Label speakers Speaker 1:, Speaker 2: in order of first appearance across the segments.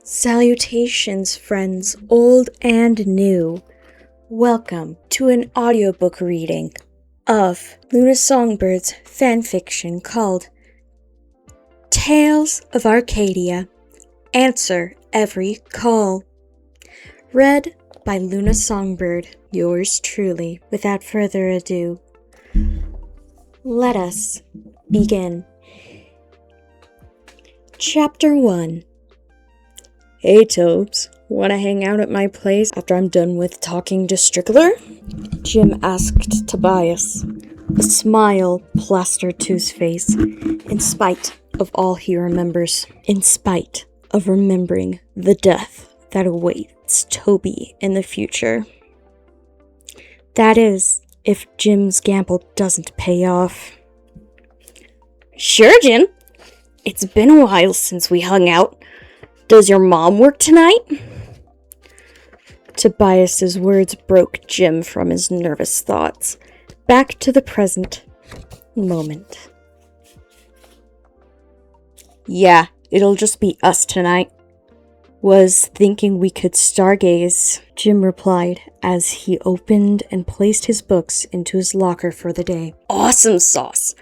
Speaker 1: Salutations, friends, old and new. Welcome to an audiobook reading of Luna Songbird's fanfiction called Tales of Arcadia. Answer Every Call. Read by Luna Songbird, yours truly. Without further ado, let us begin. Chapter 1. Hey Tobes, wanna hang out at my place after I'm done with talking to Strickler? Jim asked Tobias. A smile plastered to his face, in spite of all he remembers. In spite of remembering the death that awaits Toby in the future. That is, if Jim's gamble doesn't pay off. Sure, Jim. It's been a while since we hung out. Does your mom work tonight? Tobias's words broke Jim from his nervous thoughts, back to the present moment. Yeah, it'll just be us tonight. Was thinking we could stargaze, Jim replied as he opened and placed his books into his locker for the day. Awesome sauce!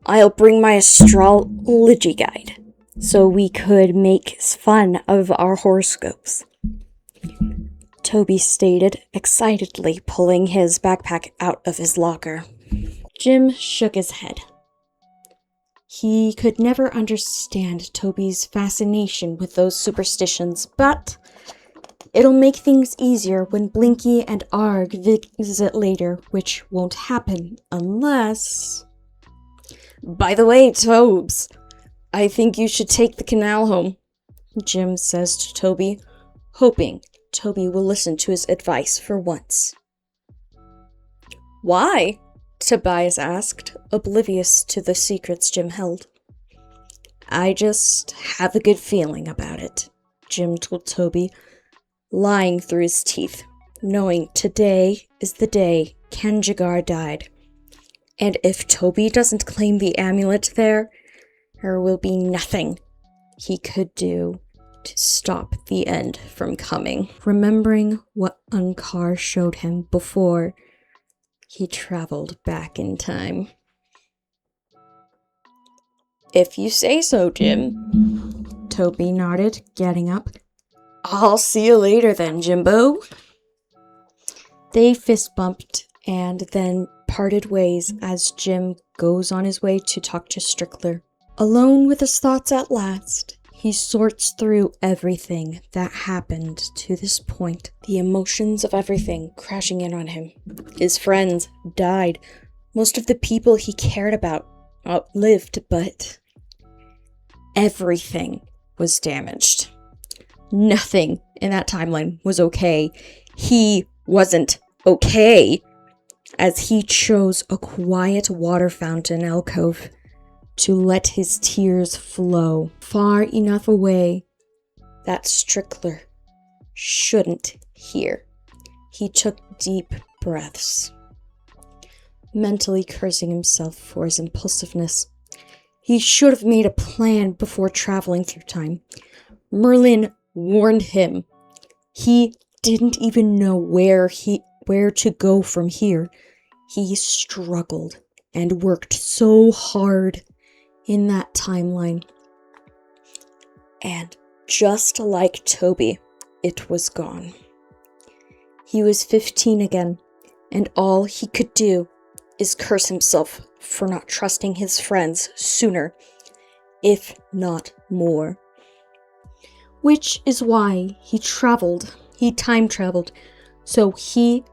Speaker 1: I'll bring my astrology guide, so we could make fun of our horoscopes. Toby stated, excitedly pulling his backpack out of his locker. Jim shook his head. He could never understand Toby's fascination with those superstitions, but it'll make things easier when Blinky and Arg visit later, which won't happen unless... By the way, Tobes, I think you should take the canal home, Jim says to Toby, hoping Toby will listen to his advice for once. Why? Tobias asked, oblivious to the secrets Jim held. I just have a good feeling about it, Jim told Toby, lying through his teeth, knowing today is the day Kenjigar died. And if Toby doesn't claim the amulet there will be nothing he could do to stop the end from coming. Remembering what Ankar showed him before he traveled back in time. If you say so, Jim. Toby nodded, getting up. I'll see you later then, Jimbo. They fist bumped and then parted ways as Jim goes on his way to talk to Strickler. Alone with his thoughts at last, he sorts through everything that happened to this point, the emotions of everything crashing in on him. His friends died. Most of the people he cared about outlived, but everything was damaged. Nothing in that timeline was okay. He wasn't okay, as he chose a quiet water fountain alcove to let his tears flow far enough away that Strickler shouldn't hear. He took deep breaths, mentally cursing himself for his impulsiveness. He should have made a plan before traveling through time. Merlin warned him. He didn't even know where to go from here. He struggled and worked so hard in that timeline. And just like Toby, it was gone. He was 15 again, and all he could do is curse himself for not trusting his friends sooner, if not more. Which is why he time traveled, so he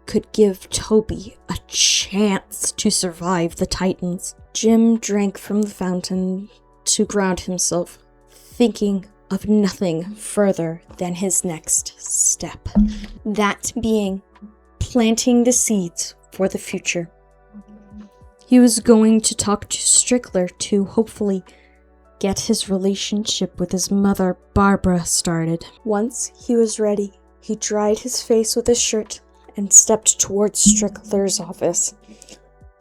Speaker 1: could give Toby a chance to survive the Titans. Jim drank from the fountain to ground himself, thinking of nothing further than his next step. That being planting the seeds for the future. He was going to talk to Strickler to hopefully get his relationship with his mother, Barbara, started. Once he was ready, he dried his face with his shirt and stepped towards Strickler's office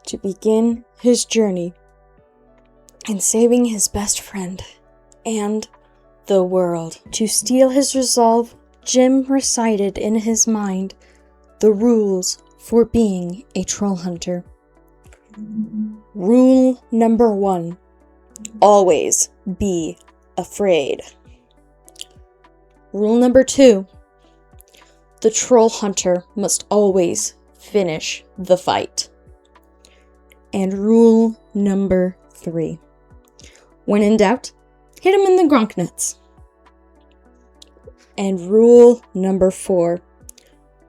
Speaker 1: to begin his journey in saving his best friend and the world. To steel his resolve, Jim recited in his mind the rules for being a troll hunter. Rule number 1. Always be afraid. Rule number 2. The troll hunter must always finish the fight. And rule number 3. When in doubt, hit him in the gronk nuts. And rule number 4.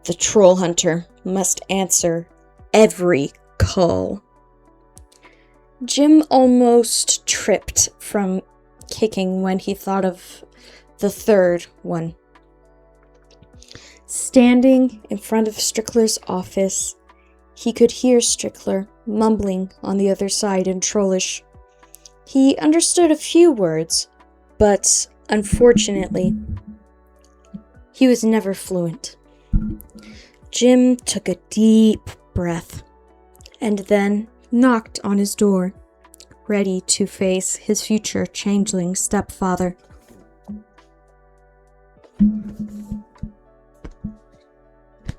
Speaker 1: The troll hunter must answer every call. Jim almost tripped from kicking when he thought of the third one. Standing in front of Strickler's office, he could hear Strickler mumbling on the other side in Trollish. He understood a few words, but unfortunately, he was never fluent. Jim took a deep breath and then knocked on his door, ready to face his future changeling stepfather.